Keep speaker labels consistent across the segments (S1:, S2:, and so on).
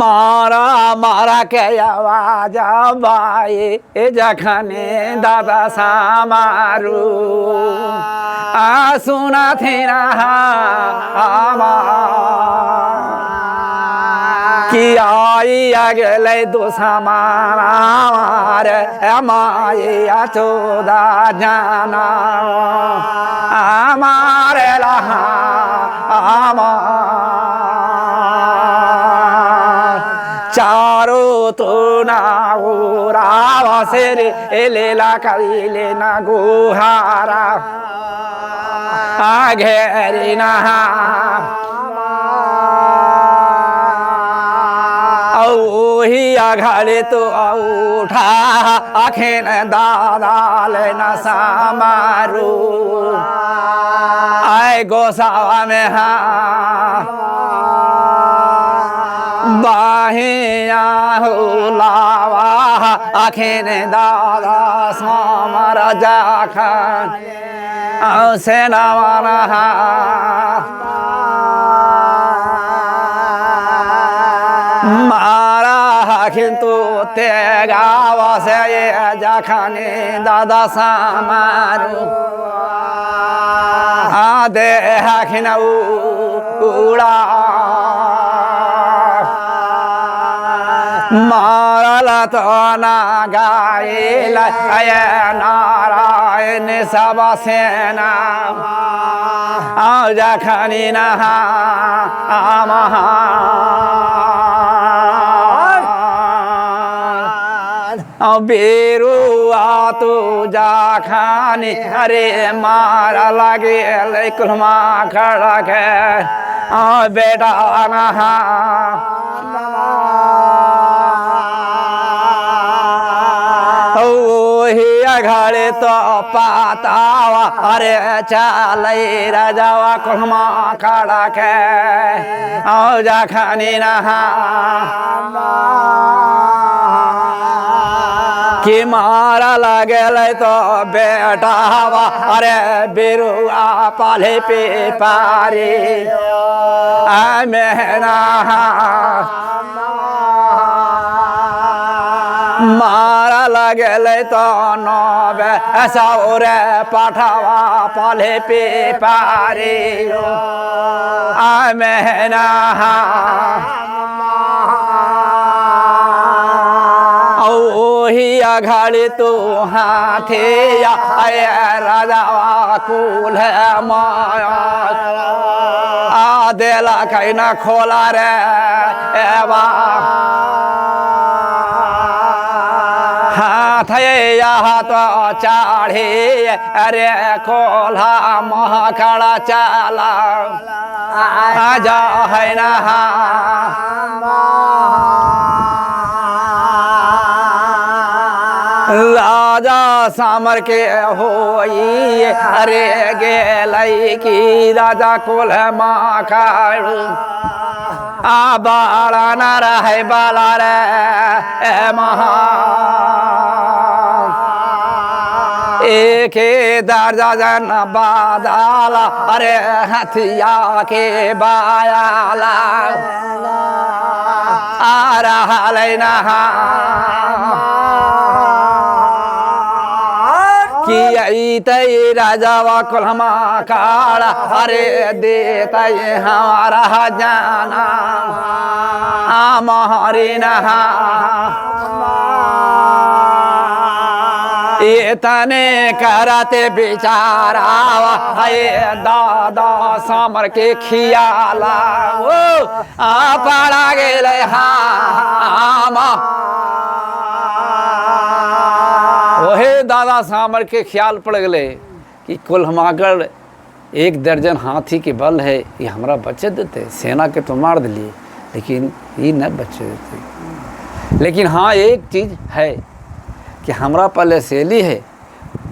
S1: मारा मारा के आवाज बाए जखने दादा सामारू सुना थे कि आई अगले दो समार माए चौदा जाना हमारे लहा चारो तो ना रावा से रे लेला कलीले ना गुहारा घेरी ना ही अघड़े तो उठा आखें दादा लेना समारू आए गोसावा में बाहिया हो लावा आखें दादा सामर जाखन सेना वाला मारा खिंतु ते गावा से ये जाखने दादा सामारू दे हखिन उड़ा मारा तो ना गाइल नारायण सब सेना जखनी नहा बेरुआ तो जाखानी अरे मारा लगे कुलमा खड़ा के बेटा नहा घड़े तो पातावा अरे चल राजावा कुलमा खड़ा के जाखानी नहा कि मारा लगल तो बेटावा अरे बिरुआ पाले पे पारी मेहना मारा लगल तो नौबे सौरे पठावा पाले पे पारी मेहना ही अघाड़ी तो हाथे राजावा कुल माया देला कहीं ना खोला रे एवा हाथ यहाँ तो चाढ़े अरे खोला महाखड़ा चला जा है ना राजा सामर के होई अरे गेलई की राजा कुल माखाड़ू बाला न रहे बाला रे महा एक दर्जा जन बादाला अरे हथिया के बायाला आ रहा लेना कि राजावा कुलमा काड़ा अरे देता ये हमारा जाना हमारी नहा ये तने करते बिचारावा ये दादा समर के खियाला पड़ा गेले ओहे दादा सामर के ख्याल पड़ गए कि कुलहमागढ़ एक दर्जन हाथी के बल है ये हमरा बचे देते सेना के तो मार दिलिए लेकिन ये न बचे देते। लेकिन हाँ एक चीज़ है कि हमरा पहले सहेली है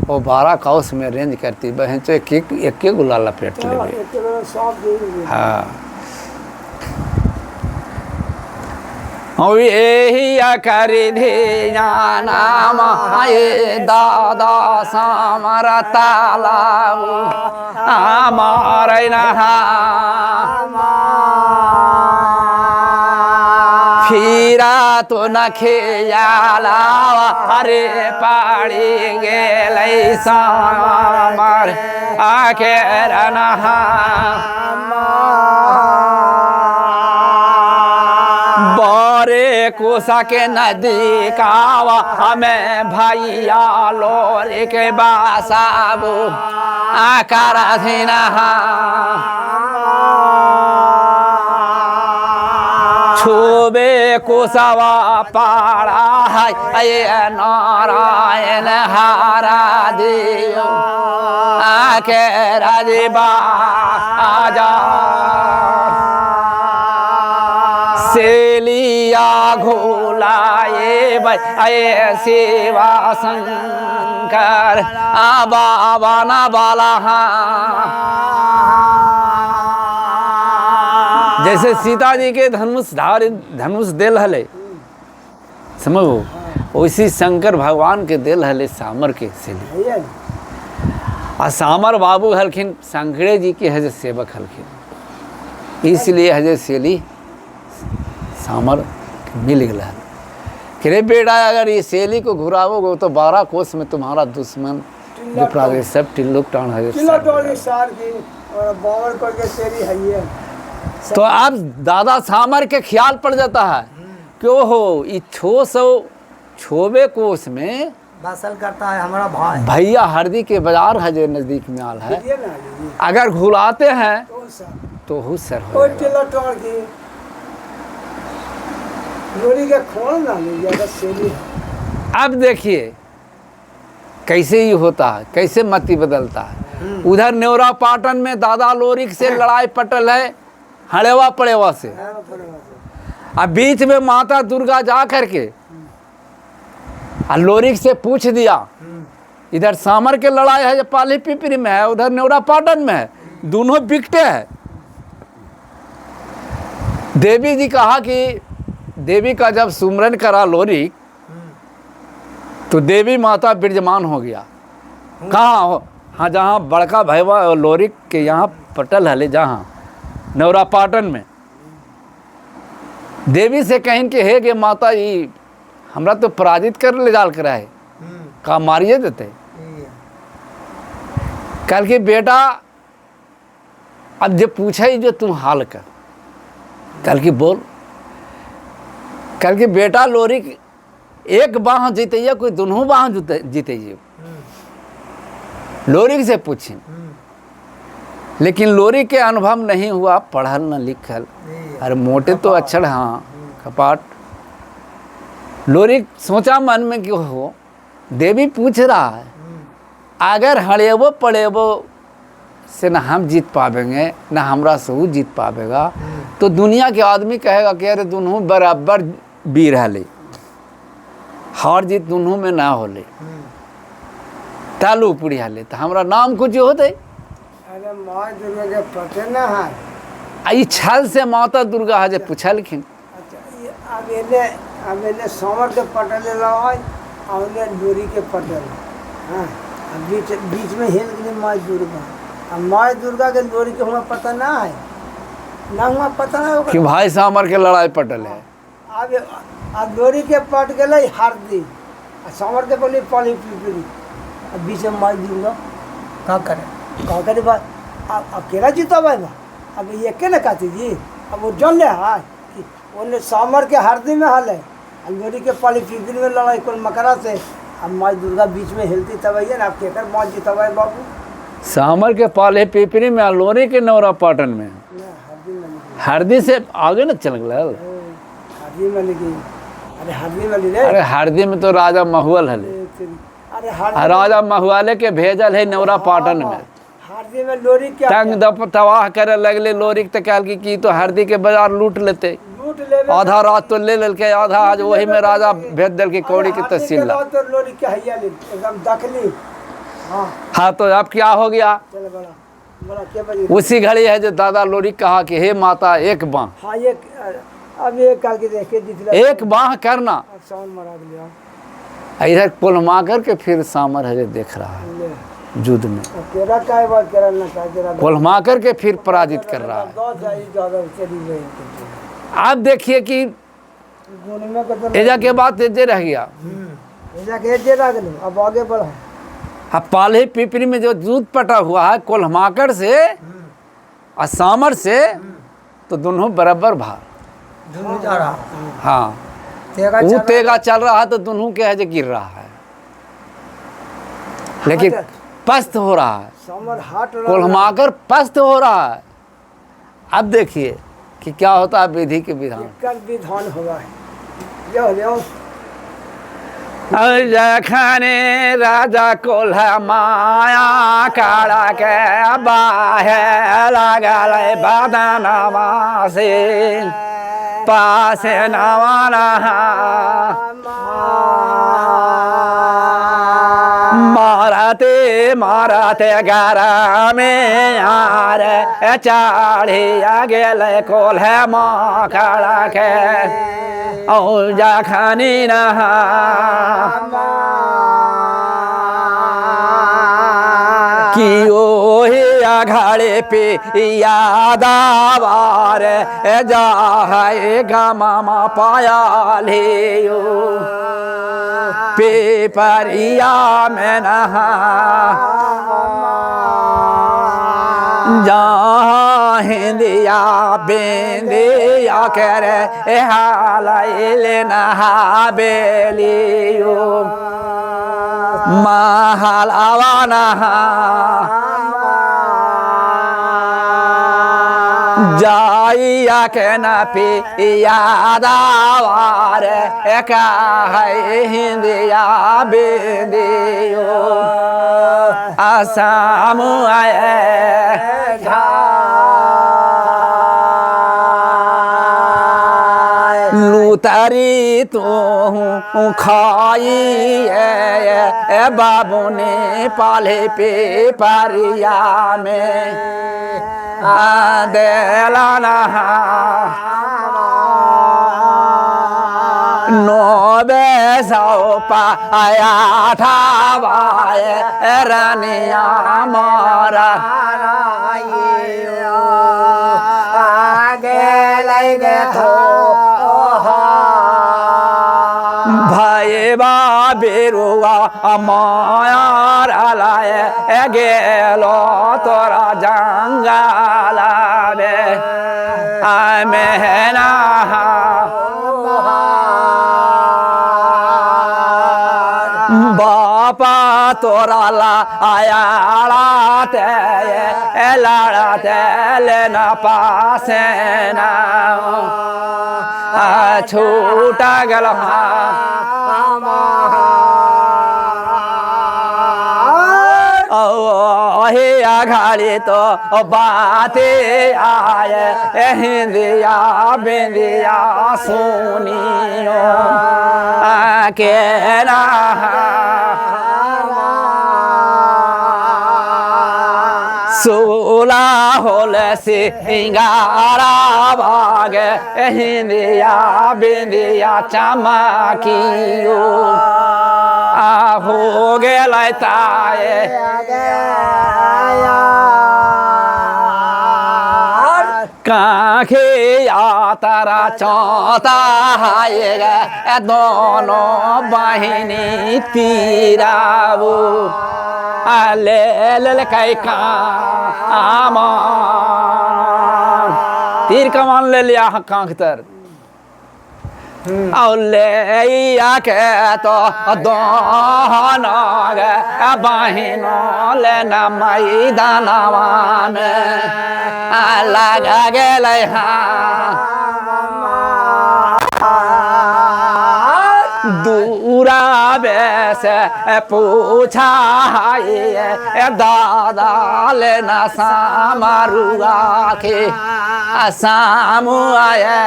S1: वो 12 काउस में रेंज करती बहन चो एक गुलाल लपेट ले हाँ यही कर नाम दादा सामर ताला मार खीरा तो न खेयाला अरे पाड़ी गेलै सामर आके रनहा बोरे कोसा के नदी कावा हमें भैया लोरे के बासाबू आकार छुबे कोसवा पाड़ा है नारायण हारा दियो आके राजबा आजा सेलिया घोलाए भाई सेवा शंकर बाबा ना बाला जैसे सीता जी के धनुष देल हले समझो वैसी शंकर भगवान के दिल हले सामर के सेली आ सामर बाबू हलखिन शंकरे जी के हज सेवक हलखिन इसलिए हज सेली सामर मिल गया कि रे बेटा अगर ये सेली को घुरावोगे तो 12 कोस में तुम्हारा दुश्मन विप्रादेश सब टिल्लुक टाण है तो अब दादा सामर के ख्याल पड़ जाता है क्यों हो ये 600 कोस में
S2: बसल करता है हमारा भाई
S1: भैया हरदी के बाजार है जो नजदीक में आल है अगर घुलाते हैं तो हुसर हो अब देखिए कैसे ही होता है कैसे मति बदलता है उधर नेवरा पाटन में दादा लोरिक से लड़ाई पटल है हड़ेवा पड़ेवा से अब बीच में माता दुर्गा जा करके लोरिक से पूछ दिया इधर सामर के लड़ाई है जो पाली पिपरी में है उधर नेवरा पाटन में है दोनों बिकटे हैं देवी जी कहा कि देवी का जब सुमरन करा लोरिक तो देवी माता विराजमान हो गया कहाँ हो हाँ जहाँ बड़का भैया लोरिक के यहाँ पटल हले जहाँ नेवरा पाटन में देवी से कहीं के है कि माता जी हमरा तो पराजित कर ले जाल करा है का मारिए देते कल के बेटा अब जब पूछा ही जो तुम हाल कर कल की बोल कल के बेटा लोरिक एक बाह जीतैया कोई दोनों बाह जीतैया लोरिक से पूछी लेकिन लोरिक के अनुभव नहीं हुआ पढ़ल न लिखल अरे मोटे तो अक्षर हाँ कपाट लोरिक सोचा मन में क्यों हो देवी पूछ रहा है अगर हड़ेबो पड़ेबो से न हम जीत पावेंगे न हमरा से वो जीत पावेगा तो दुनिया के आदमी कहेगा कि अरे दोनों बराबर वीर हले हार जीत दोनों में ना होले तालू पूरी हले तो हमरा नाम कुछ होते
S2: अरे माँ दुर्गा के पते ना है
S1: आई छल से माता दुर्गा हजे पूछलखिन
S2: अब एने समर के पटल लाओ और डोरी के पटल हाँ बीच में हिल गई माँ दुर्गा अब माँ दुर्गा के डोरी के हुआ पता ना है ना हुआ पता ना
S1: कि भाई सामर के लड़ाई पटल है
S2: अब डोरी के पट गए हरदी समर के बोली पली पिपरी अब बीच में माँ दुर्गा का करे बात अब अकेला जीता भाई बा अब ये के ना कहती जी अब वो जन ले है बोले सामर के हरदी में हाल है अंगोरी के पाली पिपरी में लड़ाई कुल मकरा से अब माँ दुर्गा बीच में हिलती तब है ना आप केकर मौत जीता भाई बाबू
S1: सामर के पाले पिपरी में लोरी के नौरा पाटन में हरदी से आगे न चल गया
S2: हरदी में लगी अरे हरदी में रे
S1: अरे हरदी में तो राजा महुअल हले
S2: अरे
S1: राजा महुआले के भेजल है नौरा पाटन में
S2: हरदी में लोरी क्या
S1: तंग दप तबाह करे लगले लोरी के कहल की तो हरदी के बाजार लूट लेते
S2: लूट ले
S1: आधा रात तो ले के आधा आज वही में राजा भेज दिल की कौड़ी की तहसील
S2: तो लोरी क्या हैया ले एकदम दखली
S1: हाँ तो अब क्या हो गया
S2: चल बड़ा क्या बजे
S1: उसी घड़ी है जो दादा लोरी कहा कि हे माता एक बाह
S2: हाँ ये अब ये कल के देखे जितला
S1: एक बाह करना
S2: अब साउंड मरा दिया
S1: इधर कुलमा करके फिर सामर है देख रहा है युद्ध में
S2: केरा काय बात करा ना का जरा
S1: कुलमा करके फिर पराजित कर रहा है
S2: दो जाई ज्यादा चली गई
S1: आप देखिए कि
S2: गुण में कतल
S1: एजा के बाद तेजे रह गया।
S2: एजा के जे रह गेलो अब आगे बढ़ो।
S1: अब पाले पिपरी में जो दूध पटा हुआ है कोल्हमाकर से और सामर से, तो दोनों बराबर भार।
S2: दोनों जा रहा
S1: हाँ,
S2: तेगा
S1: वो
S2: चल
S1: तेगा चल रहा है तो दोनों के है जो गिर रहा है, लेकिन
S2: हाँ,
S1: पस्त हो रहा है।
S2: समर हाट
S1: कोल्हमाकर पस्त हो रहा है। अब देखिए कि क्या होता है विधि के विधान।
S2: कर विधान होगा यो
S1: जखने राजा कोल्हा माया काड़ा के बाहे लगल बदनवा से पास नवाना मारते मारते घर में यार चाढ़िया गेल कोल्हा माँ काड़ा के औ जखनी नहा कि ओहे अघाड़े पे यादावार जा है गमा पाया ले पेपरिया में नहा जहाँ हिंदिया बेंदिया करे हालाइले नहा बेलियो महलावा नहा जाइया के न पे यादावार का है हिंदिया बेंदियो आसाम आए लूतारी तो खाई बाबू ने पाले पे पारिया में देलाना नोबे सौ पाया ठावाए रानिया मारा
S2: आगे थो
S1: भाई बेरुआ माया लाए गेलो तोरा जंगला में मेहना बापा तोरा ला आया लाड़ते लेना पासे ना छूटा गल हे अघाड़ी तो बाते आए हिंदिया बिंदिया सुनियो के सोला होल से हिंगारा बाग हिंदिया बिंदिया चमकियो हो गेल ताए काखे या तारा चौता है दोनों बहिनी तीरावो ले कई काम तीर कमान ले लिया कांख तर और ले के तो दोनों बहिनों लेना मैदानवा में लगा गेल दूरा बेस पूछा दादा लेना सामरुआ के सामू आए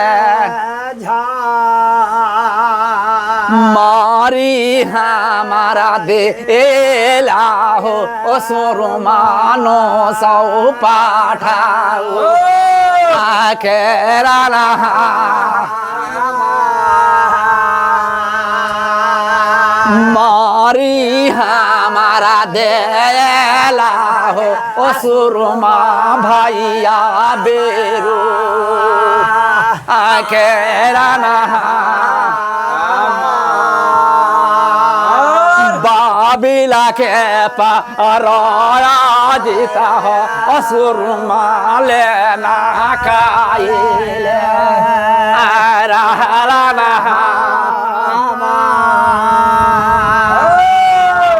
S1: मारी हमारा दे लाहो ओ सोरुमानो सौ पाठाओ आकेरा मारी हमारा देला हो ओ सुरमा भैया बेरू केरा ना बाबिला के पारोया जीता हो असुर माले ना काइले रहला ना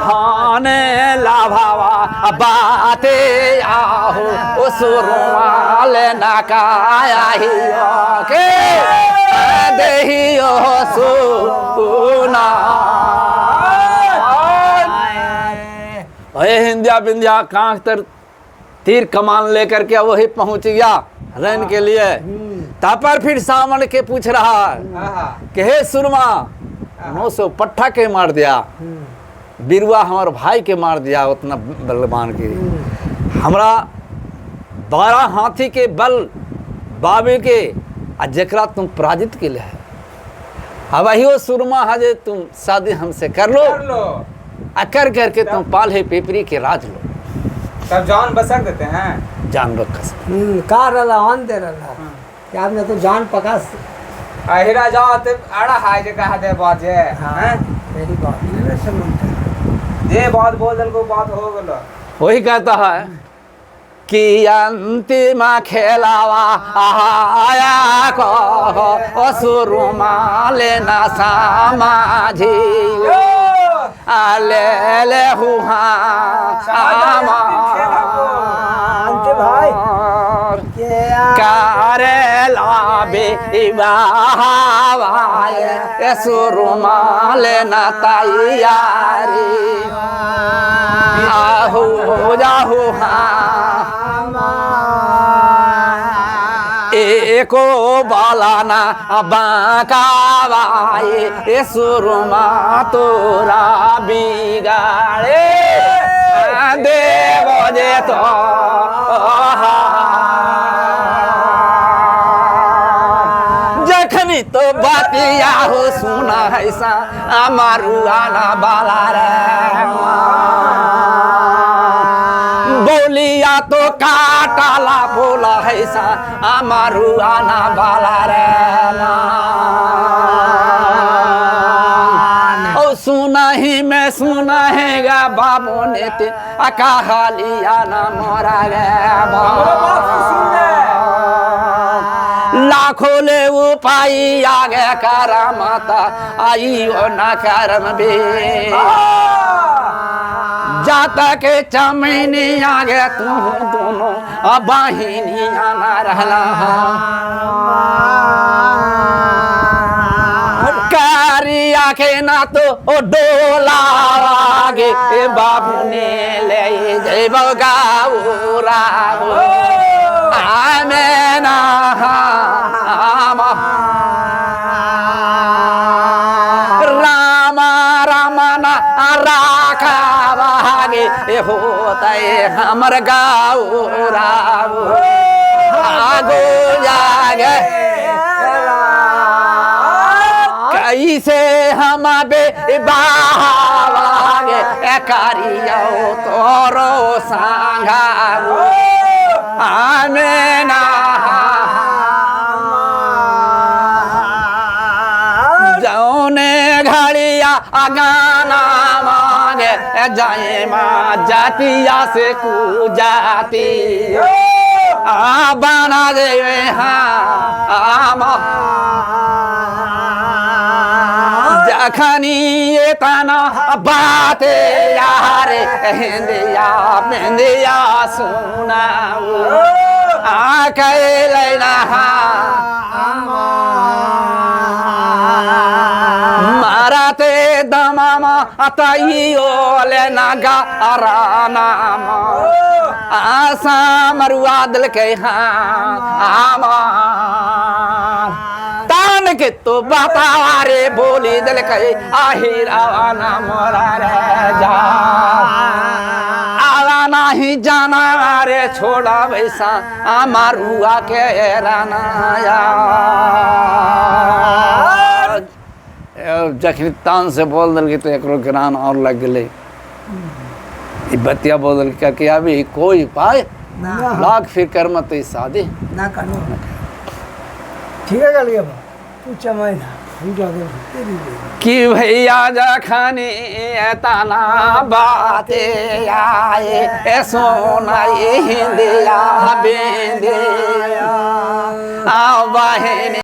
S1: हाने लाभावा बाते आहो असुर माले ना काइयो के देहियो सुना अरे हिंदिया बिंदिया कांख तर तीर कमान लेकर के वही पहुंच गया रन के लिए तापर फिर सामन के पूछ रहा कि हे सुरमा 900 पट्ठा के मार दिया बिरवा हमारे भाई के मार दिया उतना बलवान के हमरा 12 हाथी के बल बाबे के आ जकरा तुम पराजित के लिए है अब वही सुरमा हजे तुम शादी हमसे कर लो कर करके तुम पाल है पेपरी के राज लो
S3: तब जान बसक देते हैं
S1: जान लो कसम
S2: का रला हन दे रला कि आपने तो जान पका
S3: अहिरा जाओ ते अड़ा हाय जे कहा दे बात जे हैं
S2: मेरी बात नहीं समझता
S3: जे बात बोल दल को बात हो गेलो
S1: वही कहता है कि अंतिम खेलावा आया को असुरुमा लेना समाजी ले ले हुआ
S2: अंते भाई
S1: करे लाबे बावाए सुरुमा लेना तैयारी आहू जाहू एको बालाना बाकावाए सुरुमा तोरा बिगाड़े देव जे तो जखनी तो बातिया हो सुना है सा अमारुआना बाला रे बोलिया तो काटाला बोला है सा अमारुआना बाला रे ओ सुना ही मैं सुना है गा बाबू ने ते अकालिया ना मोरा रे लाखों ले उपाई आगे करामता आई ओ ना करम बे जाता के चमैनी आगे तू दोनों बाहिनी आना रहला कारिया के ना तो ओ डोला आगे बाबू ने ले जइबो गाऊरा आमेना रामा रामना राखा भागे होता है हमर गाँव राव आगो जागे कैसे हम बे बागे कारियो तोरो सांगाओ आमेना जौने घड़िया गाना मांगे जाए माँ जातिया से कू जाती बना देवे जखनी ये तना बाते यारे हिंदिया बिंदिया सुनाओ कैलना माराते दमामा अतइयो लेना गाराना आसा मरुआ दिल के तान के तो बतावा रे बोली दिल के आहिराना मोरा रे जा आला नहीं जाना रे छोड़ा वैसा मारुआ के राना जखनी तान से बोल दल के तो एक ग्रान और लग गए बतिया बोल दल के अभी कोई पाए लाख फिर कर मत शादी
S2: ना करो ठीक है गल गया बा तू चमाई ना हम जाके तेरी
S1: कि भैया जखनी तना बाते आए ए सोना ये हिंदिया बेंदे आ बहन